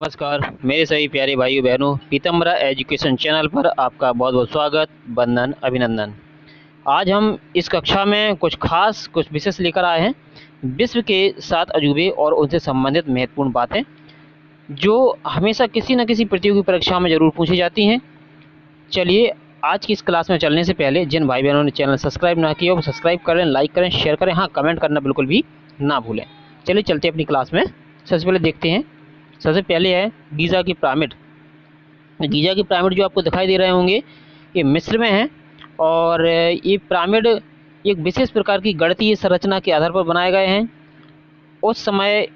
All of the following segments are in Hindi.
नमस्कार मेरे सभी प्यारे भाइयों बहनों, पीतम्बरा एजुकेशन चैनल पर आपका बहुत बहुत स्वागत, वंदन, अभिनंदन। आज हम इस कक्षा में कुछ विशेष लेकर आए हैं। विश्व के 7 अजूबे और उनसे संबंधित महत्वपूर्ण बातें जो हमेशा किसी न किसी प्रतियोगी परीक्षा में ज़रूर पूछी जाती हैं। चलिए, आज की इस क्लास में चलने से पहले जिन भाई बहनों ने चैनल सब्सक्राइब ना किया वो सब्सक्राइब करें, लाइक करें, शेयर करें, हाँ कमेंट करना बिल्कुल भी ना भूलें। चलिए चलते हैं अपनी क्लास में। सबसे पहले देखते हैं, सबसे पहले है गीज़ा की पिरामिड। गीज़ा की पिरामिड जो आपको दिखाई दे रहे होंगे ये मिस्र में है और ये पिरामिड एक विशेष प्रकार की गणितीय संरचना के आधार पर बनाए गए हैं। उस समय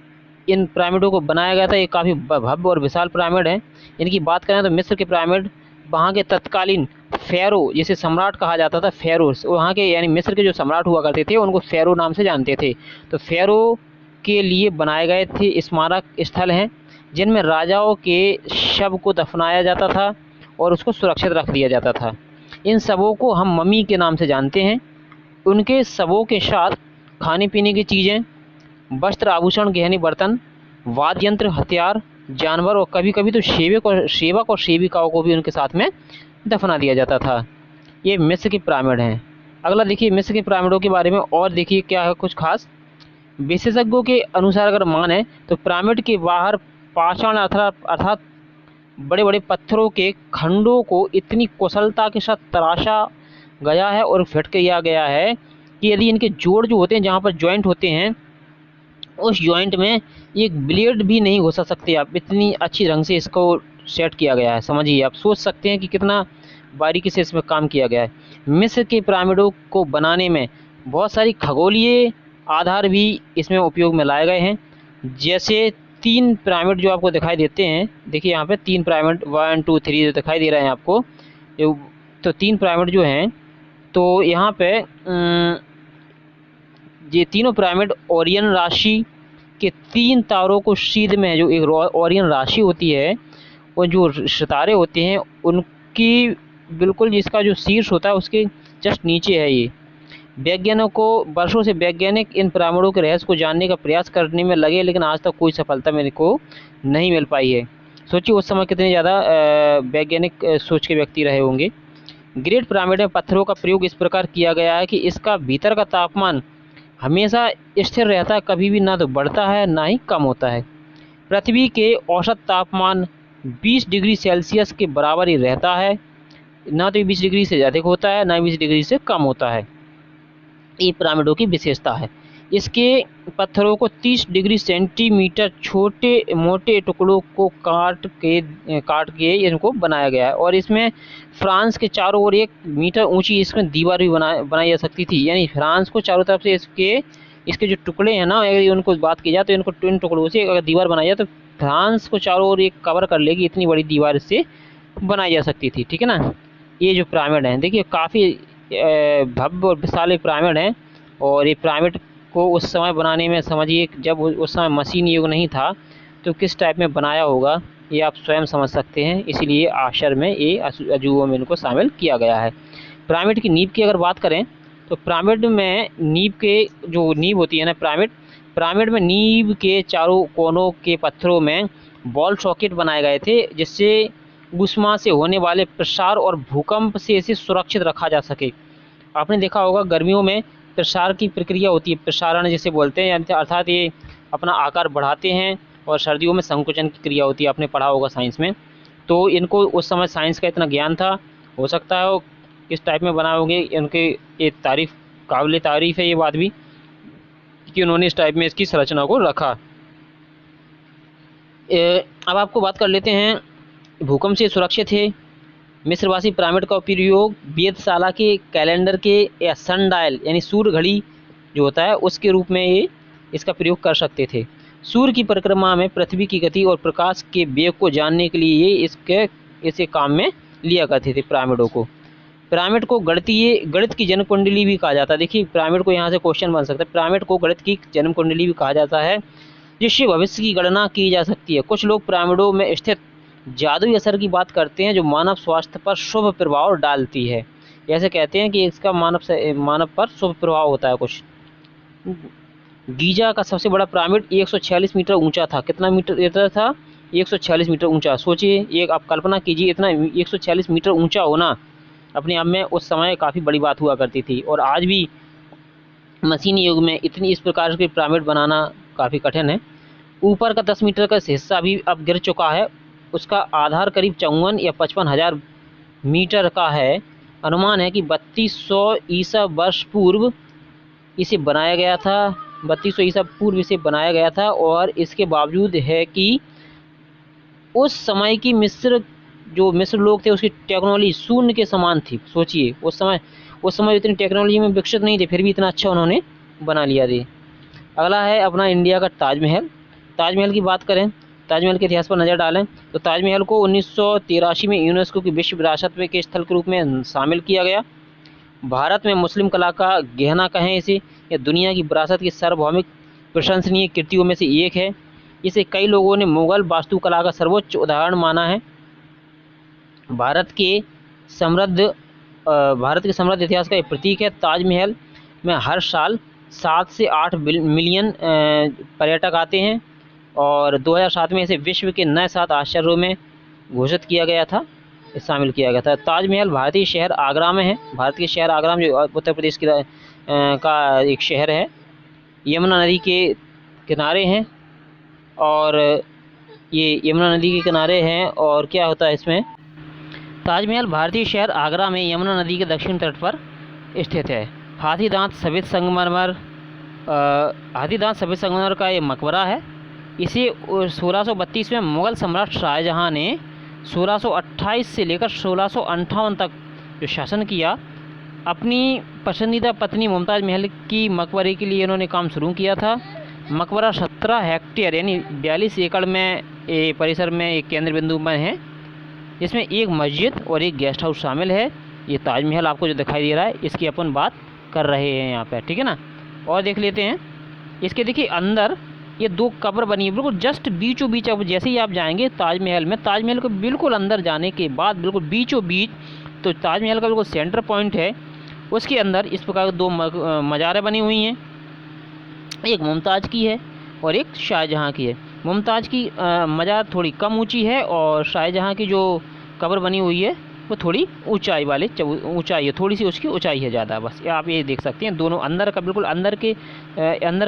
इन पिरामिडों को बनाया गया था। ये काफ़ी भव्य और विशाल पिरामिड हैं। इनकी बात करें तो मिस्र के पिरामिड वहाँ के तत्कालीन फ़ेरो, जिसे सम्राट कहा जाता था, फ़ेरो वहाँ के यानी मिस्र के जो सम्राट हुआ करते थे उनको फ़ेरो नाम से जानते थे। तो फ़ेरो के लिए बनाए गए थे स्मारक स्थल हैं जिनमें राजाओं के शव को दफनाया जाता था और उसको सुरक्षित रख दिया जाता था। इन शवों को हम मम्मी के नाम से जानते हैं। उनके शवों के साथ खाने पीने की चीज़ें, वस्त्र, आभूषण, गहने, बर्तन, वाद्य यंत्र, हथियार, जानवर और कभी-कभी तो सेवक और सेविकाओं को भी उनके साथ में दफना दिया जाता था। ये मिस्र की पिरामिड हैं। अगला देखिए मिस्र की पिरामिडों के बारे में और देखिए क्या है कुछ खास। विशेषज्ञों के अनुसार अगर माने तो पिरामिड के बाहर पाषाण अर्थात बड़े-बड़े पत्थरों के खंडों को इतनी कुशलता के साथ तराशा गया है और फिट किया गया है कि यदि इनके जोड़ जो होते हैं, जहाँ पर जॉइंट होते हैं, उस जॉइंट में एक ब्लेड भी नहीं घुसा सकते आप, इतनी अच्छी ढंग से इसको सेट किया गया है। समझिए, आप सोच सकते हैं कि कितना बारीकी से इसमें काम किया गया है। मिस्र के पिरामिडों को बनाने में बहुत सारी खगोलीय आधार भी इसमें उपयोग में लाए गए हैं। जैसे 3 पिरामिड जो आपको दिखाई देते हैं, देखिए यहाँ पे 3 पिरामिड 1 2 3 जो दिखाई दे रहे हैं आपको, तो 3 पिरामिड जो हैं, तो यहाँ पे ये तीनों पिरामिड ओरियन राशि के 3 तारों को सीध में, जो एक ओरियन राशि होती है, वो जो सितारे होते हैं उनकी बिल्कुल जिसका जो शीर्ष होता है उसके जस्ट नीचे है ये। वर्षों से वैज्ञानिक इन पिरामिडों के रहस्य को जानने का प्रयास करने में लगे, लेकिन आज तक कोई सफलता मेरे को नहीं मिल पाई है। सोचिए उस समय कितने ज़्यादा वैज्ञानिक सोच के व्यक्ति रहे होंगे। ग्रेट पिरामिड में पत्थरों का प्रयोग इस प्रकार किया गया है कि इसका भीतर का तापमान हमेशा स्थिर रहता है, कभी भी ना तो बढ़ता है ना ही कम होता है। पृथ्वी के औसत तापमान 20 डिग्री सेल्सियस के बराबर ही रहता है, ना तो 20 डिग्री से अधिक होता है ना 20 डिग्री से कम होता है। ये पिरामिडों की विशेषता है। इसके पत्थरों को 30 डिग्री सेंटीमीटर छोटे मोटे टुकड़ों को काट के इनको बनाया गया है और इसमें फ्रांस के चारों ओर 1 मीटर ऊंची इसमें दीवार भी बनाई जा सकती थी। यानी फ्रांस को चारों तरफ से इसके जो टुकड़े हैं ना, अगर उनको बात की जाए तो इनको इन टुकड़ों से अगर दीवार बनाई जाए तो फ्रांस को चारों ओर एक कवर कर लेगी, इतनी बड़ी दीवार इससे बनाई जा सकती थी। ठीक है ना। ये जो पिरामिड हैं देखिए काफ़ी भव्य और विशाल पिरामिड हैं और ये पिरामिड को उस समय बनाने में समझिए, जब उस समय मशीन युग नहीं था तो किस टाइप में बनाया होगा ये आप स्वयं समझ सकते हैं। इसीलिए आश्चर्य में ये अजूबों में इनको शामिल किया गया है। पिरामिड की नींव की अगर बात करें तो पिरामिड में नींव के जो नींव होती है ना, पिरामिड में नींव के चारों कोनों के पत्थरों में बॉल सॉकेट बनाए गए थे जिससे ऊष्मा से होने वाले प्रसार और भूकंप से इसे सुरक्षित रखा जा सके। आपने देखा होगा गर्मियों में प्रसार की प्रक्रिया होती है, प्रसारण जिसे बोलते हैं, अर्थात ये अपना आकार बढ़ाते हैं, और सर्दियों में संकुचन की क्रिया होती है, आपने पढ़ा होगा साइंस में। तो इनको उस समय साइंस का इतना ज्ञान था, हो सकता है वो इस टाइप में बनाए होंगे। इनके ये काबिल तारीफ़ है ये बात भी कि उन्होंने इस टाइप में इसकी संरचना को रखा। अब आपको बात कर लेते हैं भूकंप से सुरक्षित है। मिस्रवासी पिरामिड का उपयोग वेधशाला के कैलेंडर के या सनडायल यानी सूर्य घड़ी जो होता है उसके रूप में ये इसका प्रयोग कर सकते थे। सूर्य की परिक्रमा में पृथ्वी की गति और प्रकाश के वेग को जानने के लिए ये इसे काम में लिया करते थे पिरामिडों को। पिरामिड को गणित की जन्म कुंडली भी कहा जाता है। देखिए पिरामिड को यहाँ से क्वेश्चन बन सकता है, पिरामिड को गणित की जन्म कुंडली भी कहा जाता है जिससे भविष्य की गणना की जा सकती है। कुछ लोग पिरामिडों में स्थित जादुई असर की बात करते हैं जो मानव स्वास्थ्य पर शुभ प्रभाव डालती है। जैसे कहते हैं कि इसका मानव पर शुभ प्रभाव होता है कुछ। गीजा का सबसे बड़ा पिरामिड 146 मीटर ऊंचा था। कितना मीटर था? 146 मीटर ऊंचा। सोचिए, एक आप कल्पना कीजिए, इतना 146 मीटर ऊंचा होना अपने आप में उस समय काफ़ी बड़ी बात हुआ करती थी। और आज भी मशीनी युग में इतनी इस प्रकार की पिरामिड बनाना काफ़ी कठिन है। ऊपर का 10 मीटर का हिस्सा भी अब गिर चुका है। उसका आधार करीब 54 या 55,000 मीटर का है। अनुमान है कि 3200 ईसा वर्ष पूर्व इसे बनाया गया था। 3200 ईसा पूर्व इसे बनाया गया था। और इसके बावजूद है कि उस समय की मिस्र लोग थे, उसकी टेक्नोलॉजी शून्य के समान थी। सोचिए, उस समय इतनी टेक्नोलॉजी में विकसित नहीं थे, फिर भी इतना अच्छा उन्होंने बना लिया थे। अगला है अपना इंडिया का ताजमहल। ताजमहल की बात करें, ताजमहल के इतिहास पर नज़र डालें तो ताजमहल को 1983 में यूनेस्को की विश्व विरासत के स्थल के रूप में शामिल किया गया। भारत में मुस्लिम कला का गहना कहें इसे, या दुनिया की विरासत की सार्वभौमिक प्रशंसनीय कृतियों में से एक है। इसे कई लोगों ने मुगल वास्तुकला का सर्वोच्च उदाहरण माना है। भारत के समृद्ध इतिहास का एक प्रतीक है। ताजमहल में हर साल 7 से 8 मिलियन पर्यटक आते हैं। और 2007 में इसे विश्व के नए 7 आश्चर्यों में घोषित किया गया था, शामिल किया गया था। ताजमहल भारतीय शहर आगरा में है। भारत के शहर आगरा में, जो उत्तर प्रदेश का एक शहर है, यमुना नदी के किनारे हैं। और ये यमुना नदी के किनारे हैं। और क्या होता है इसमें, ताजमहल भारतीय शहर आगरा में यमुना नदी के दक्षिण तट पर स्थित है। हाथी दांत सफ़ेद संगमरमर का ये मकबरा है। इसे 1632 में मुग़ल सम्राट शाहजहां ने 1628 से लेकर 1658 तक जो शासन किया, अपनी पसंदीदा पत्नी मुमताज़ महल की मकबरे के लिए इन्होंने काम शुरू किया था। मकबरा 17 हेक्टेयर यानी 42 एकड़ में परिसर में एक केंद्र बिंदु में है। इसमें एक मस्जिद और एक गेस्ट हाउस शामिल है। ये ताजमहल आपको जो दिखाई दे रहा है, इसकी अपन बात कर रहे हैं यहाँ पे, ठीक है ना। और देख लेते हैं इसके, देखिए अंदर ये 2 कब्र बनी है, बिल्कुल जस्ट बीचों बीच। अब जैसे ही आप जाएंगे ताजमहल में, ताजमहल को बिल्कुल अंदर जाने के बाद बिल्कुल बीचों बीच, तो ताजमहल का बिल्कुल सेंटर पॉइंट है, उसके अंदर इस प्रकार 2 मज़ारें बनी हुई हैं। एक मुमताज़ की है और एक शाहजहां की है। मुमताज़ की मज़ार थोड़ी कम ऊंची है और शाहजहां की जो कब्र बनी हुई है वो थोड़ी ऊंचाई है, थोड़ी सी उसकी ऊंचाई है ज़्यादा। बस आप ये देख सकते हैं, दोनों अंदर का बिल्कुल अंदर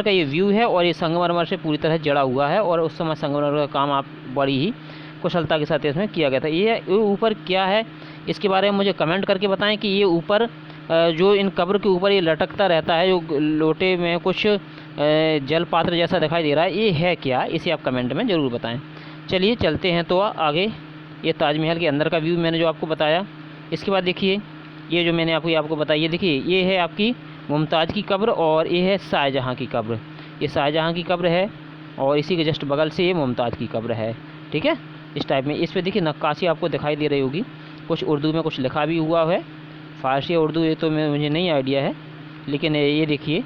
का ये व्यू है। और ये संगमरमर से पूरी तरह जड़ा हुआ है। और उस समय संगमरमर का काम आप बड़ी ही कुशलता के साथ इसमें किया गया था। ये ऊपर क्या है, इसके बारे में मुझे कमेंट करके बताएं कि ये ऊपर जो इन कब्र के ऊपर ये लटकता रहता है, जो लोटे में कुछ जल पात्र जैसा दिखाई दे रहा है, ये है क्या, इसे आप कमेंट में ज़रूर बताएं। चलिए चलते हैं तो आगे। ये ताजमहल के अंदर का व्यू मैंने जो आपको बताया। इसके बाद देखिए, ये जो मैंने आपको बताया, ये देखिए, ये है आपकी मुमताज़ की कब्र और ये है शाहजहां की कब्र। ये शाहजहां की कब्र है और इसी के जस्ट बगल से ये मुमताज़ की कब्र है, ठीक है। इस टाइप में इस पर देखिए नक्काशी आपको दिखाई दे रही होगी, कुछ उर्दू में कुछ लिखा भी हुआ है, फ़ारसी उर्दू ये तो मुझे नहीं आइडिया है। लेकिन ये देखिए,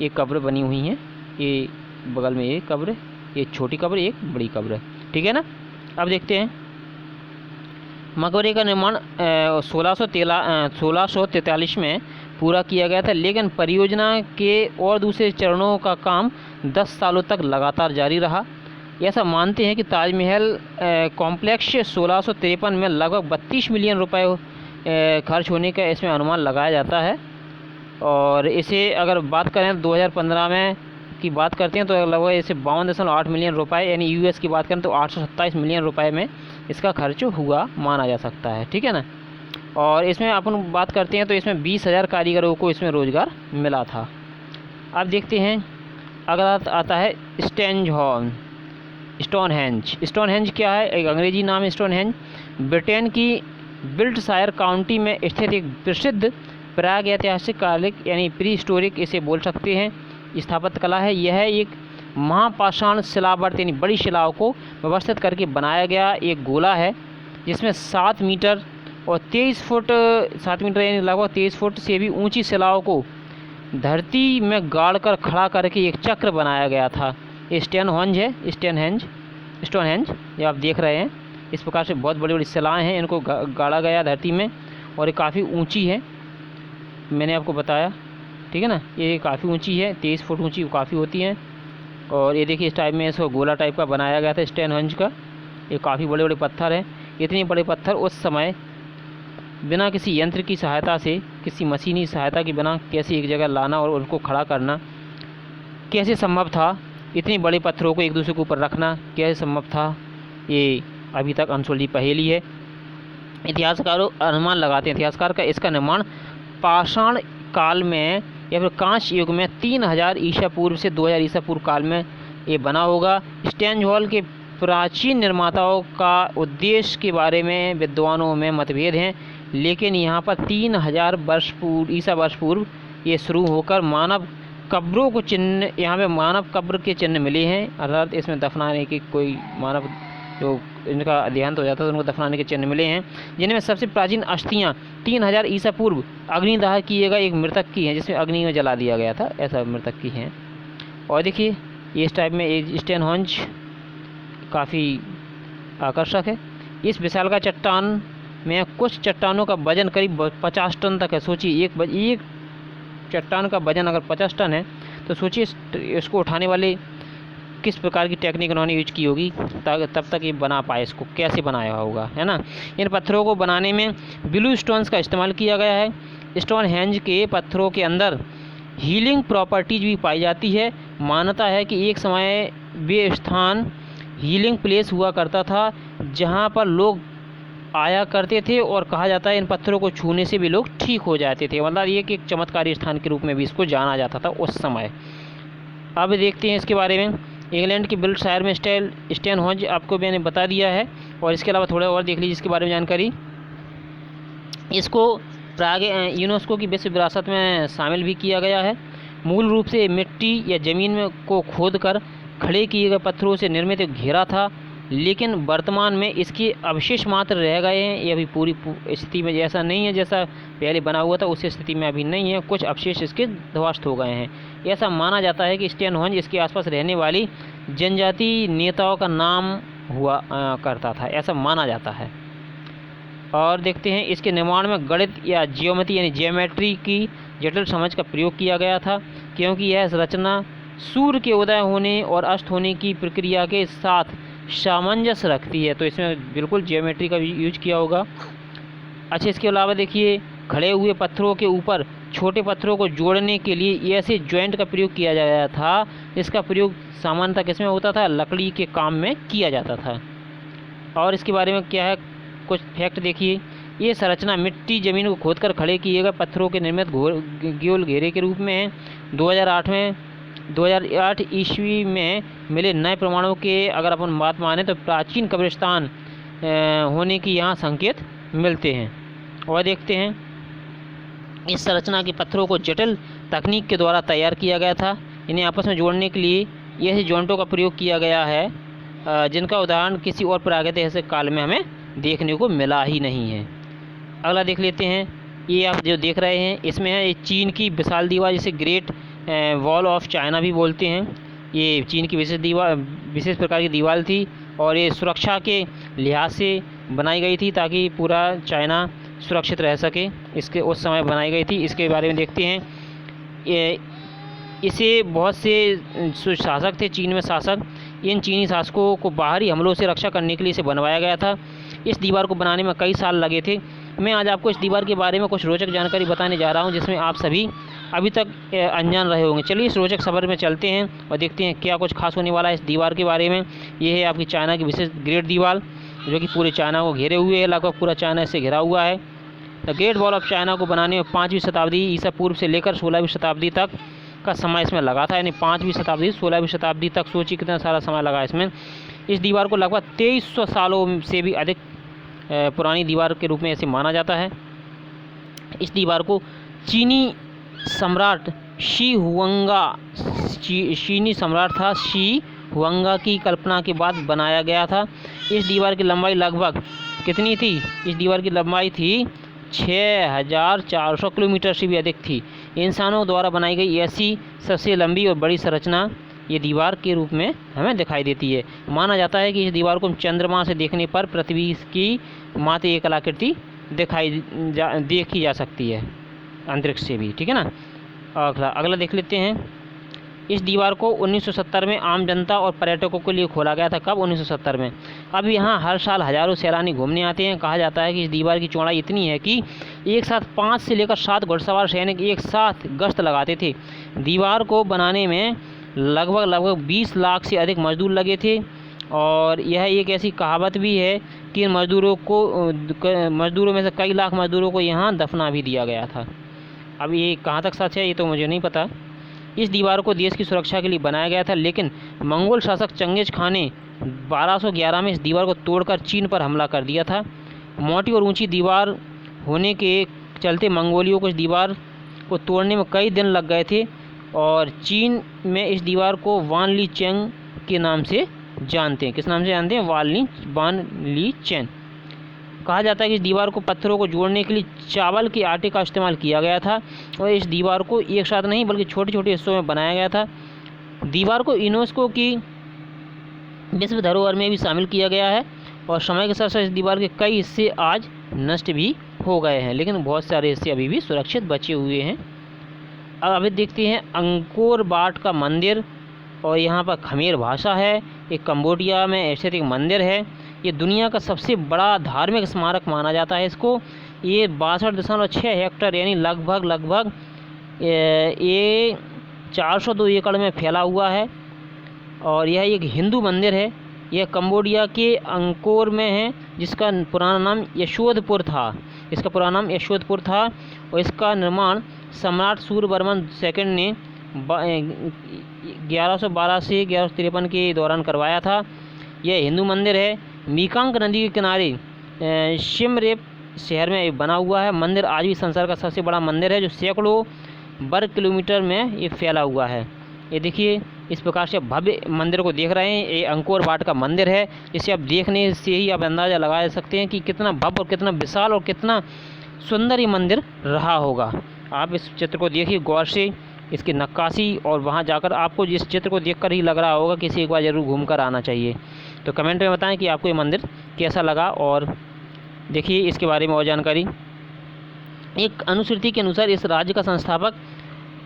ये कब्र बनी हुई हैं, ये बगल में ये कब्र, ये छोटी कब्र, एक बड़ी कब्र, ठीक है ना। अब देखते हैं, मकबरे का निर्माण 1643 में पूरा किया गया था। लेकिन परियोजना के और दूसरे चरणों का काम 10 सालों तक लगातार जारी रहा। ऐसा मानते हैं कि ताजमहल कॉम्प्लेक्स 1653 में लगभग 32 मिलियन रुपए खर्च होने का इसमें अनुमान लगाया जाता है। और इसे अगर बात करें 2015 में की बात करते हैं तो लगभग इसे 52.8 मिलियन रुपए, यानी यूएस की बात करें तो 827 मिलियन रुपए में इसका खर्च हुआ माना जा सकता है, ठीक है ना। और इसमें अपन बात करते हैं तो इसमें 20,000 कारीगरों को इसमें रोज़गार मिला था। अब देखते हैं, अगला आता है स्टोनहेंज क्या है, एक अंग्रेजी नाम है स्टोनहेंज। ब्रिटेन की बिल्टशायर काउंटी में स्थित एक प्रसिद्ध प्राग ऐतिहासिक कालिक यानी प्री हिस्टोरिक इसे बोल सकते हैं स्थापत्य कला है। यह एक महापाषाण शिलावर्त यानी बड़ी शिलाओं को व्यवस्थित करके बनाया गया एक गोला है, जिसमें 7 मीटर और 23 फुट 7 मीटर यानी लगभग 23 फुट से भी ऊंची शिलाओं को धरती में गाड़कर खड़ा करके एक चक्र बनाया गया था। ये स्टोनहेंज ये आप देख रहे हैं। इस प्रकार से बहुत बड़ी बड़ी शिलाएँ हैं, इनको गाड़ा गया धरती में और ये काफ़ी ऊँची है, मैंने आपको बताया, ठीक है ना। ये काफ़ी ऊंची है, 23 फुट ऊंची काफ़ी होती हैं। और ये देखिए, इस टाइप में इसको गोला टाइप का बनाया गया था स्टोनहेंज का। ये काफ़ी बड़े बड़े पत्थर हैं। इतने बड़े पत्थर उस समय बिना किसी यंत्र की सहायता से, किसी मशीनी सहायता के बिना कैसे एक जगह लाना और उनको खड़ा करना कैसे संभव था? इतने बड़े पत्थरों को एक दूसरे के ऊपर रखना कैसे संभव था? ये अभी तक अनसुलझी पहेली है। इतिहासकार अनुमान लगाते हैं, इतिहासकार का इसका निर्माण पाषाण काल में या फिर कांस्य युग में 3000 ईसा पूर्व से 2000 ईसा पूर्व काल में ये बना होगा। स्टोनहेंज के प्राचीन निर्माताओं का उद्देश्य के बारे में विद्वानों में मतभेद हैं, लेकिन यहाँ पर 3000 वर्ष पूर्व ईसा वर्ष पूर्व ये शुरू होकर मानव कब्रों को चिन्ह, यहाँ पे मानव कब्र के चिन्ह मिले हैं, अर्थात इसमें दफनाने की कोई मानव जो इनका देहांत हो जाता है तो उनको दफनाने के चिन्ह मिले हैं, जिनमें सबसे प्राचीन अष्टियाँ 3000 ईसा पूर्व अग्निदाह किए गए एक मृतक की हैं, जिसमें अग्नि में जला दिया गया था, ऐसा मृतक की हैं। और देखिए ये इस टाइप में एक स्टोनहेंज काफ़ी आकर्षक है। इस विशालकाय चट्टान में कुछ चट्टानों का वजन करीब 50 टन तक है। सोचिए एक चट्टान का वजन अगर 50 टन है तो सोचिए इसको उठाने वाले किस प्रकार की टेक्निक उन्होंने यूज की होगी तब तक ये बना पाए, इसको कैसे बनाया होगा, है ना। इन पत्थरों को बनाने में ब्लू स्टोन्स का इस्तेमाल किया गया है। स्टोनहेंज के पत्थरों के अंदर हीलिंग प्रॉपर्टीज भी पाई जाती है। मान्यता है कि एक समय वे स्थान हीलिंग प्लेस हुआ करता था जहाँ पर लोग आया करते थे और कहा जाता है इन पत्थरों को छूने से भी लोग ठीक हो जाते थे, मतलब ये कि एक चमत्कारी स्थान के रूप में भी इसको जाना जाता था उस समय। अब देखते हैं इसके बारे में। इंग्लैंड के बिल्टशायर में स्टोनहेंज आपको मैंने बता दिया है, और इसके अलावा थोड़ा और देख लीजिए इसके बारे में जानकारी। इसको प्राग यूनेस्को की विश्व विरासत में शामिल भी किया गया है। मूल रूप से मिट्टी या ज़मीन में को खोदकर खड़े किए गए पत्थरों से निर्मित एक घेरा था, लेकिन वर्तमान में इसके अवशेष मात्र रह गए हैं। ये अभी पूरी स्थिति में जैसा नहीं है जैसा पहले बना हुआ था, उस स्थिति में अभी नहीं है, कुछ अवशेष इसके ध्वस्त हो गए हैं। ऐसा माना जाता है कि स्टोनहेंज इसके आसपास रहने वाली जनजाति नेताओं का नाम हुआ करता था, ऐसा माना जाता है। और देखते हैं इसके निर्माण में गणित या जियोमेट्री यानी जियोमेट्री की जटिल समझ का प्रयोग किया गया था, क्योंकि यह रचना सूर्य के उदय होने और अस्त होने की प्रक्रिया के साथ सामंजस्य रखती है, तो इसमें बिल्कुल जियोमेट्री का भी यूज किया होगा। अच्छा, इसके अलावा देखिए खड़े हुए पत्थरों के ऊपर छोटे पत्थरों को जोड़ने के लिए ऐसे जॉइंट का प्रयोग किया जाता था। इसका प्रयोग सामान्यतः किसमें होता था? लकड़ी के काम में किया जाता था। और इसके बारे में क्या है, कुछ फैक्ट देखिए। ये संरचना मिट्टी ज़मीन को खोदकर खड़े किए गए पत्थरों के निर्मित गोल घेरे के रूप में है। 2008 ईस्वी में मिले नए प्रमाणों के अगर अपन बात माने तो प्राचीन कब्रिस्तान होने की यहाँ संकेत मिलते हैं। और देखते हैं इस संरचना के पत्थरों को जटिल तकनीक के द्वारा तैयार किया गया था। इन्हें आपस में जोड़ने के लिए ऐसे जॉइंटों का प्रयोग किया गया है जिनका उदाहरण किसी और प्रागैतिहासिक काल में हमें देखने को मिला ही नहीं है। अगला देख लेते हैं। ये आप जो देख रहे हैं इसमें है चीन की विशाल दीवार, जिसे ग्रेट वॉल ऑफ चाइना भी बोलते हैं। ये चीन की विशेष प्रकार की दीवार थी और ये सुरक्षा के लिहाज से बनाई गई थी ताकि पूरा चाइना सुरक्षित रह सके, इसके उस समय बनाई गई थी। इसके बारे में देखते हैं। इसे बहुत से शासक थे चीन में शासक, इन चीनी शासकों को बाहरी हमलों से रक्षा करने के लिए इसे बनवाया गया था। इस दीवार को बनाने में कई साल लगे थे। मैं आज आपको इस दीवार के बारे में कुछ रोचक जानकारी बताने जा रहा हूं जिसमें आप सभी अभी तक अनजान रहे होंगे। चलिए इस रोचक सफर में चलते हैं और देखते हैं क्या कुछ खास होने वाला है इस दीवार के बारे में। ये है आपकी चाइना की विशेष ग्रेट दीवार जो कि पूरे चाइना को घेरे हुए है, लगभग पूरा चाइना इससे घिरा हुआ है। The great wall of China को बनाने में 5वीं शताब्दी ईसा पूर्व से लेकर 16वीं शताब्दी तक का समय इसमें लगा था, यानी 5वीं शताब्दी 16वीं शताब्दी तक। सोचिए कितना सारा समय लगा इसमें। इस दीवार को लगभग 2300 सालों से भी अधिक पुरानी दीवार के रूप में ऐसे माना जाता है। इस दीवार को चीनी सम्राट चीनी सम्राट था शी हुआंगा की कल्पना के बाद बनाया गया था। इस दीवार की लंबाई लगभग कितनी थी? इस दीवार की लंबाई थी 6400 किलोमीटर से भी अधिक थी। इंसानों द्वारा बनाई गई ऐसी सबसे लंबी और बड़ी संरचना ये दीवार के रूप में हमें दिखाई देती है। माना जाता है कि इस दीवार को चंद्रमा से देखने पर पृथ्वी की मात्र एक कलाकृति देखी जा सकती है अंतरिक्ष से भी, ठीक है ना। अगला देख लेते हैं। इस दीवार को 1970 में आम जनता और पर्यटकों के लिए खोला गया था। कब? 1970 में। अब यहाँ हर साल हज़ारों सैलानी घूमने आते हैं। कहा जाता है कि इस दीवार की चौड़ाई इतनी है कि एक साथ 5 से लेकर 7 घुड़सवार सैनिक एक साथ गश्त लगाते थे। दीवार को बनाने में लगभग 20 लाख से अधिक मजदूर लगे थे और यह एक ऐसी कहावत भी है कि इन मजदूरों में से कई लाख मजदूरों को यहाँ दफना भी दिया गया था। अब ये कहाँ तक सच है ये तो मुझे नहीं पता। इस दीवार को देश की सुरक्षा के लिए बनाया गया था, लेकिन मंगोल शासक चंगेज खान ने 1211 में इस दीवार को तोड़कर चीन पर हमला कर दिया था। मोटी और ऊंची दीवार होने के चलते मंगोलियों को इस दीवार को तोड़ने में कई दिन लग गए थे और चीन में इस दीवार को वान ली चेंग के नाम से जानते हैं। किस नाम से जानते हैं? वान ली चेंग। कहा जाता है कि इस दीवार को पत्थरों को जोड़ने के लिए चावल के आटे का इस्तेमाल किया गया था और इस दीवार को एक साथ नहीं बल्कि छोटे छोटे हिस्सों में बनाया गया था। दीवार को यूनेस्को की विश्व धरोहर में भी शामिल किया गया है और समय के साथ साथ इस दीवार के कई हिस्से आज नष्ट भी हो गए हैं, लेकिन बहुत सारे हिस्से अभी भी सुरक्षित बचे हुए हैं। अब अभी देखते हैं अंकोर वाट का मंदिर और यहाँ पर खमेर भाषा है। एक कंबोडिया में स्थित एक मंदिर है। ये दुनिया का सबसे बड़ा धार्मिक स्मारक माना जाता है इसको। ये 62.6 हेक्टेयर यानी लगभग ये 402 एकड़ में फैला हुआ है और यह एक हिंदू मंदिर है। यह कंबोडिया के अंकोर में है, जिसका पुराना नाम यशोधपुर था। और इसका निर्माण सम्राट सूर्यवर्मन सेकंड ने 1112 से 1153 के दौरान करवाया था। यह हिंदू मंदिर है। मीकांग नदी के किनारे शिमरेप शहर में बना हुआ है। मंदिर आज भी संसार का सबसे बड़ा मंदिर है जो सैकड़ों वर्ग किलोमीटर में ये फैला हुआ है। ये देखिए इस प्रकार से भव्य मंदिर को देख रहे हैं। ये अंकोर वाट का मंदिर है, जिसे आप देखने से ही आप अंदाज़ा लगा सकते हैं कि कितना भव्य और कितना विशाल और कितना सुंदर ये मंदिर रहा होगा। आप इस चित्र को देखिए गौर से, इसकी नक्काशी, और वहाँ जाकर आपको इस चित्र को देखकर ही लग रहा होगा कि इसे एक बार ज़रूर घूम कर आना चाहिए। तो कमेंट में बताएं कि आपको ये मंदिर कैसा लगा और देखिए इसके बारे में और जानकारी। एक अनुश्रुति के अनुसार इस राज्य का संस्थापक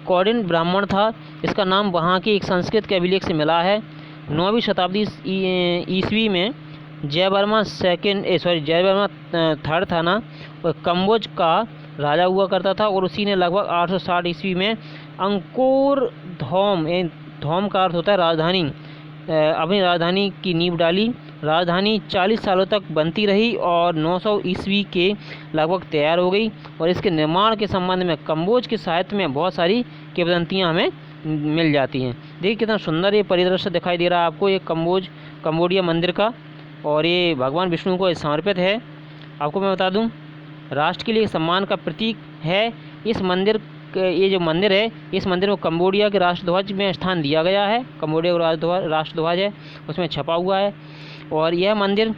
कौंडिन्य ब्राह्मण था। इसका नाम वहाँ के एक संस्कृत के अभिलेख से मिला है। 9वीं शताब्दी ईस्वी में जयवर्मा थर्ड था ना, और कम्बोज का राजा हुआ करता था और उसी ने लगभग 860 ईस्वी में अंकोर धौम का अर्थ होता है राजधानी, अपनी राजधानी की नींव डाली। राजधानी 40 सालों तक बनती रही और 900 ईस्वी के लगभग तैयार हो गई और इसके निर्माण के संबंध में कम्बोज के साहित्य में बहुत सारी किंवदंतियाँ हमें मिल जाती हैं। देखिए कितना सुंदर ये परिदृश्य दिखाई दे रहा है आपको, ये कंबोडिया मंदिर का, और ये भगवान विष्णु को समर्पित है। आपको मैं बता दूं, राष्ट्र के लिए सम्मान का प्रतीक है। इस मंदिर, ये जो मंदिर है, इस मंदिर को कंबोडिया के राष्ट्रध्वज में स्थान दिया गया है। कंबोडिया का राष्ट्रध्वज है, उसमें छपा हुआ है। और यह मंदिर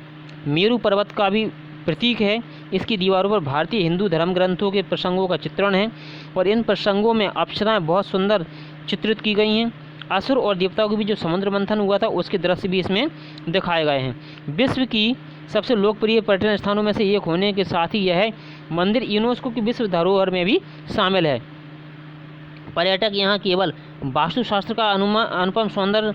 मेरू पर्वत का भी प्रतीक है। इसकी दीवारों पर भारतीय हिंदू धर्म ग्रंथों के प्रसंगों का चित्रण है और इन प्रसंगों में अप्सराएं बहुत सुंदर चित्रित की गई हैं। असुर और देवताओं के बीच जो समुद्र मंथन हुआ था उसके दृश्य भी इसमें दिखाए गए हैं। विश्व की सबसे लोकप्रिय पर्यटन स्थानों में से एक होने के साथ ही यह मंदिर यूनेस्को की विश्व धरोहर में भी शामिल है। पर्यटक यहाँ केवल वास्तुशास्त्र का अनुपम सौंदर्य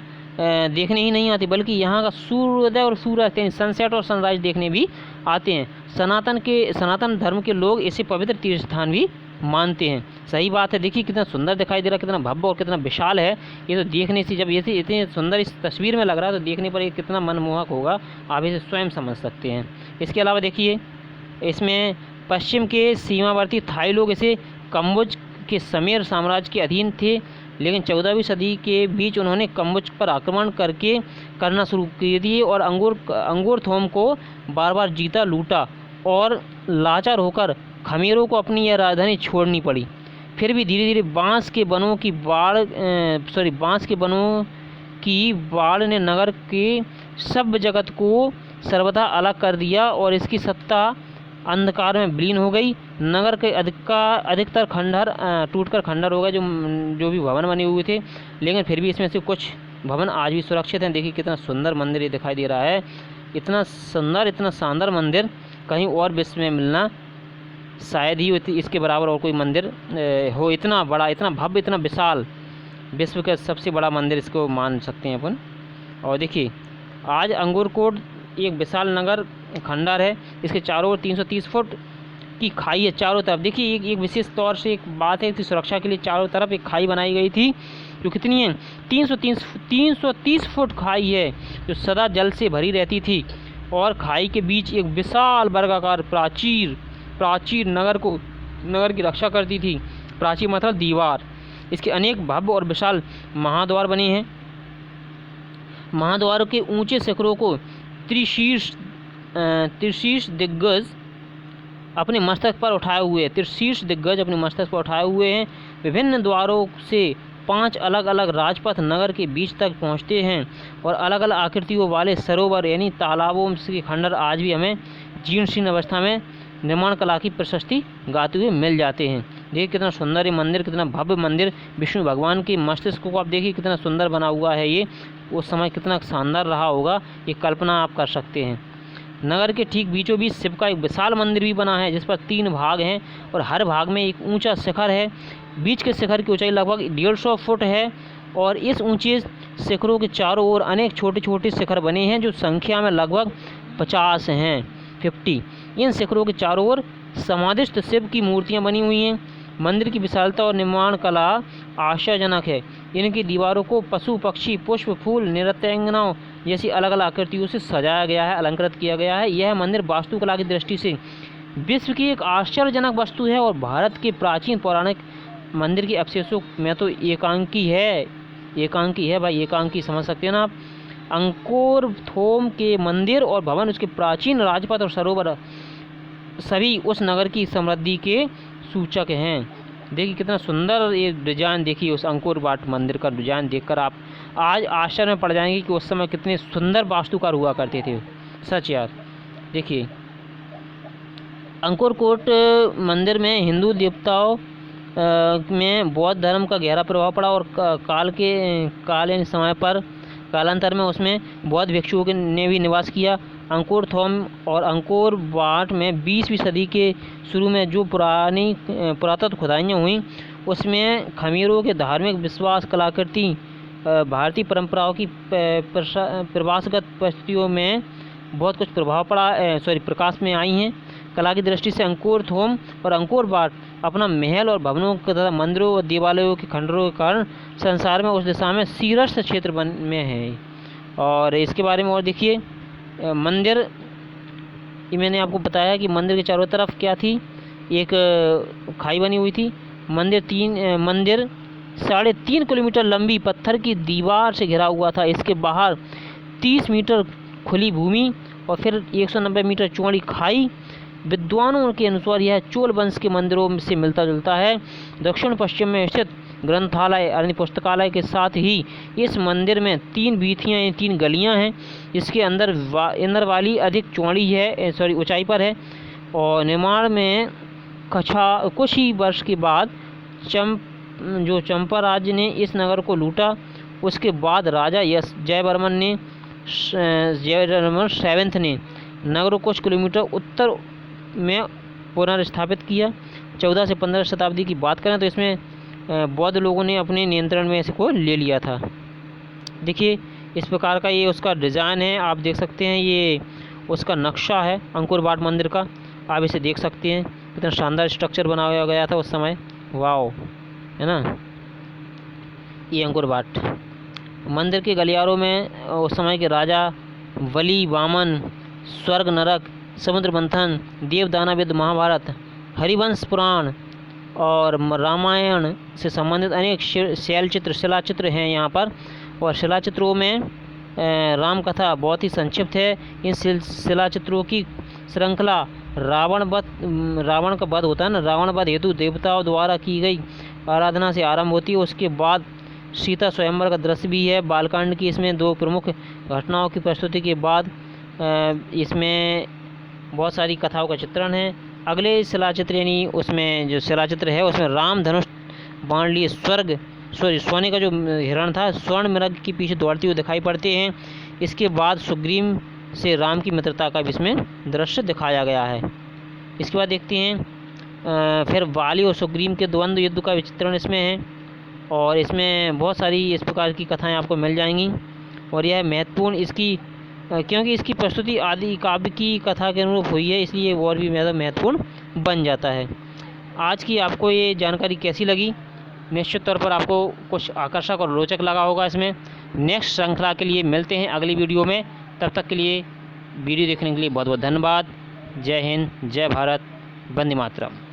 देखने ही नहीं आते, बल्कि यहाँ का सूर्योदय और सूर्यास्त यानी सनसेट और सनराइज देखने भी आते हैं। सनातन धर्म के लोग इसे पवित्र तीर्थ स्थान भी मानते हैं। सही बात है। देखिए कितना सुंदर दिखाई दे रहा है, कितना भव्य और कितना विशाल है। ये तो देखने से, जब ये इतने सुंदर इस तस्वीर में लग रहा है तो देखने पर ये कितना मनमोहक होगा, आप इसे स्वयं समझ सकते हैं। इसके अलावा देखिए इसमें पश्चिम के सीमावर्ती थाई लोग इसे कम्बोज के समेर साम्राज्य के अधीन थे, लेकिन 14वीं सदी के बीच उन्होंने कम्बोज पर आक्रमण करना शुरू कर दिए और अंगोरथोम को बार बार जीता लूटा और लाचार होकर खमेरों को अपनी यह राजधानी छोड़नी पड़ी। फिर भी धीरे धीरे बांस के बनों की बाढ़ ने नगर के सब जगत को सर्वथा अलग कर दिया और इसकी सत्ता अंधकार में विलीन हो गई। नगर के अधिकतर खंडहर टूटकर खंडहर हो गए, जो भी भवन बने हुए थे, लेकिन फिर भी इसमें से कुछ भवन आज भी सुरक्षित हैं। देखिए कितना सुंदर मंदिर ये दिखाई दे रहा है। इतना सुंदर, इतना शानदार मंदिर कहीं और विश्व में मिलना शायद ही इसके बराबर और कोई मंदिर हो। इतना बड़ा, इतना भव्य, इतना विशाल, विश्व का सबसे बड़ा मंदिर इसको मान सकते हैं अपन। और देखिए आज एक विशाल नगर खंडर है। इसके चारों ओर 330 फुट की खाई है चारों तरफ। देखिए एक विशेष तौर से एक बात है कि सुरक्षा के लिए चारों तरफ एक खाई बनाई गई थी, जो कितनी है 330 फुट खाई है, जो सदा जल से भरी रहती थी। और खाई के बीच एक विशाल वर्गाकार प्राचीर नगर की रक्षा करती थी। प्राचीर मतलब दीवार। इसके अनेक भव्य और विशाल महाद्वार बने हैं। महाद्वारों के ऊंचे शिखरों को त्रिशीर्ष दिग्गज अपने मस्तक पर उठाए हुए हैं। विभिन्न द्वारों से 5 अलग अलग राजपथ नगर के बीच तक पहुंचते हैं और अलग अलग आकृतियों वाले सरोवर यानी तालाबों के खंडर आज भी हमें जीर्ण शीर्ण अवस्था में निर्माण कला की प्रशस्ति गाते हुए मिल जाते हैं। देखिए कितना सुंदर ये मंदिर, कितना भव्य मंदिर। विष्णु भगवान के मस्तिष्क को आप देखिए कितना सुंदर बना हुआ है ये। उस समय कितना शानदार रहा होगा, ये कल्पना आप कर सकते हैं। नगर के ठीक बीचों बीच शिव का एक विशाल मंदिर भी बना है, जिस पर 3 भाग हैं और हर भाग में एक ऊंचा शिखर है। बीच के शिखर की ऊंचाई लगभग 150 फुट है और इस ऊंचे शिखरों के चारों ओर अनेक छोटे छोटे शिखर बने हैं, जो संख्या में लगभग 50 हैं। इन शिखरों के चारों ओर समाधिस्थ शिव की मूर्तियां बनी हुई हैं। मंदिर की विशालता और निर्माण कला आश्चर्यजनक है। इनकी दीवारों को पशु पक्षी पुष्प फूल नृत्यांगनाओं जैसी अलग अलग आकृतियों से सजाया गया है, अलंकृत किया गया है। यह मंदिर वास्तुकला की दृष्टि से विश्व की एक आश्चर्यजनक वस्तु है और भारत के प्राचीन पौराणिक मंदिर के अवशेषों में तो एकांकी है भाई, एकांकी समझ सकते हैं ना आप। अंकोरथोम के मंदिर और भवन, उसके प्राचीन राजपथ और सरोवर सभी उस नगर की समृद्धि के सूचक हैं। देखिए कितना सुंदर ये डिजाइन, देखिए उस अंकोर वाट मंदिर का डिजाइन देखकर आप आज आश्चर्य में पड़ जाएंगे कि उस समय कितने सुंदर वास्तुकार हुआ करते थे। सच यार। देखिए अंकोरकोट मंदिर में हिंदू देवताओं में बौद्ध धर्म का गहरा प्रभाव पड़ा और कालांतर में उसमें बौद्ध भिक्षुओं ने भी निवास किया। अंकोरथोम और अंकोर वाट में 20वीं सदी के शुरू में जो पुरातत्व खुदाइयाँ हुई, उसमें खमीरों के धार्मिक विश्वास, कलाकृति, भारतीय परंपराओं की प्रवासगत परिस्थितियों में बहुत कुछ प्रकाश में आई हैं। कला की दृष्टि से अंकोरथोम और अंकोर वाट अपना महल और भवनों तथा मंदिरों और देवालयों के खंडरों के कारण संसार में उस दिशा में शीर्ष क्षेत्र में है। और इसके बारे में और देखिए मंदिर, ये मैंने आपको बताया कि मंदिर के चारों तरफ क्या थी, एक खाई बनी हुई थी। मंदिर 3.5 किलोमीटर लंबी पत्थर की दीवार से घिरा हुआ था। इसके बाहर 30 मीटर खुली भूमि और फिर 190 मीटर चौड़ी खाई। विद्वानों के अनुसार यह चोल वंश के मंदिरों से मिलता जुलता है। दक्षिण पश्चिम में स्थित ग्रंथालय यानी पुस्तकालय के साथ ही इस मंदिर में 3 वीथियाँ यानी 3 गलियाँ हैं। इसके अंदर वाली अधिक ऊंचाई पर है और निर्माण में कुछ ही वर्ष के बाद चंपा राज्य ने इस नगर को लूटा। उसके बाद राजा जयवर्मन 7 ने नगर को कुछ किलोमीटर उत्तर में पुनर्स्थापित किया। 14 से 15 शताब्दी की बात करें तो इसमें बौद्ध लोगों ने अपने नियंत्रण में इसको ले लिया था। देखिए इस प्रकार का ये उसका डिज़ाइन है, आप देख सकते हैं। ये उसका नक्शा है अंकोर वाट मंदिर का, आप इसे देख सकते हैं। कितना शानदार स्ट्रक्चर बनाया गया था उस समय, वाओ, है ना। ये अंकोर वाट मंदिर के गलियारों में उस समय के राजा बलि, वामन, स्वर्ग नरक, समुद्र मंथन, देव दानव युद्ध, महाभारत, हरिवंश पुराण और रामायण से संबंधित अनेक शिलाचित्र हैं यहाँ पर। और शिलाचित्रों में राम कथा बहुत ही संक्षिप्त है। इन शिलाचित्रों की श्रृंखला रावण का वध होता है ना, रावण वध हेतु देवताओं द्वारा की गई आराधना से आरंभ होती है। उसके बाद सीता स्वयंवर का दृश्य भी है। बालकांड की इसमें 2 प्रमुख घटनाओं की प्रस्तुति के बाद इसमें बहुत सारी कथाओं का चित्रण है। अगले शिलाचित्र यानी उसमें जो शिलाचित्र है उसमें राम धनुष बाण लिए सोने का जो हिरण था स्वर्ण मृग के पीछे दौड़ते हुए दिखाई पड़ते हैं। इसके बाद सुग्रीव से राम की मित्रता का भी इसमें दृश्य दिखाया गया है। इसके बाद देखते हैं फिर वाली और सुग्रीव के द्वंद्व युद्ध का चित्रण इसमें है और इसमें बहुत सारी इस प्रकार की कथाएं आपको मिल जाएंगी। और यह महत्वपूर्ण इसकी क्योंकि इसकी प्रस्तुति आदि काव्य की कथा के अनुरूप हुई है, इसलिए वो और भी ज़्यादा महत्वपूर्ण बन जाता है। आज की आपको ये जानकारी कैसी लगी? निश्चित तौर पर आपको कुछ आकर्षक और रोचक लगा होगा इसमें। नेक्स्ट श्रृंखला के लिए मिलते हैं अगली वीडियो में। तब तक के लिए वीडियो देखने के लिए बहुत बहुत धन्यवाद। जय हिंद, जय भारत, वंदे मातरम।